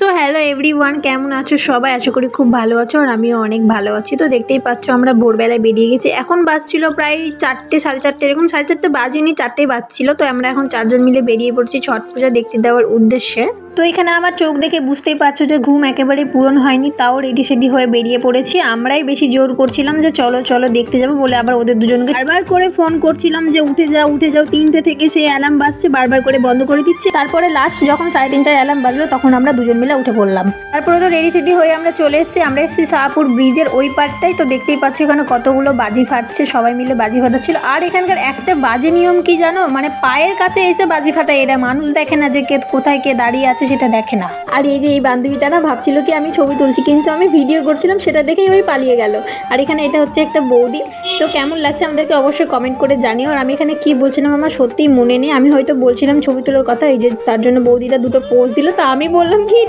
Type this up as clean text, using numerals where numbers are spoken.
So hello everyone, কেমন আছো সবাই? আশা করি খুব ভালো আছো আর আমিও অনেক ভালো আছি। তো দেখতেই পাচ্ছ আমরা ভোরবেলায় বেরিয়ে গেছি। এখন বাজছিল প্রায় 4টে 4:30 এরকম, 4:30 বাজেনি, 4টেই বাজছিল। তো আমরা এখন 4জন মিলে বেরিয়ে পড়ছি ছট পূজা দেখতে যাওয়ার উদ্দেশ্যে। তো এখানে আমার চোখ দেখে বুঝতেই পারছো যে ঘুম একেবারে পূরণ হয়নি, তাও রেডি সেডি হয়ে বেরিয়ে পড়েছি। আমরাই বেশি জোর করছিলাম যে চলো চলো দেখতে যাবো বলে, আবার ওদের দুজনকে বারবার করে ফোন করছিলাম যে উঠে যাও উঠে যাও। 3টে থেকে সেই অ্যালার্ম বাজছে, বারবার করে বন্ধ করে দিচ্ছে। তারপরে লাস্ট যখন 3:30টায় অ্যালার্ম বাজলো তখন আমরা দুজন মিলে উঠে পড়লাম। তারপরে তো রেডি সেডি হয়ে আমরা চলে এসেছি। আমরা এসেছি শাহপুর ব্রিজের ওই পারটাই। তো দেখতেই পাচ্ছ এখানে কতগুলো বাজি ফাটছে, সবাই মিলে বাজি ফাটাচ্ছিল। আর এখানকার একটা বাজে নিয়ম কি জানো, মানে পায়ের কাছে এসে বাজি ফাটায় এরা। মানুষ দেখে না যে কে কোথায় কে দাঁড়িয়ে আছে, সেটা দেখে না। আর এই যে এই বান্ধবীটা না ভাবছিল কি আমি ছবি তুলছি, কিন্তু আমি ভিডিও করছিলাম, সেটা দেখেই ওই পালিয়ে গেল। আর এখানে এটা হচ্ছে একটা বৌদি। তো কেমন লাগছে আমাদেরকে অবশ্যই কমেন্ট করে জানিও। আর আমি এখানে কি বলছিলাম আমার সত্যিই মনে নেই, আমি হয়তো বলছিলাম ছবি তোলার কথা, এই যে তার জন্য বৌদিটা দুটো পোজ দিল। তো আমি বললাম কি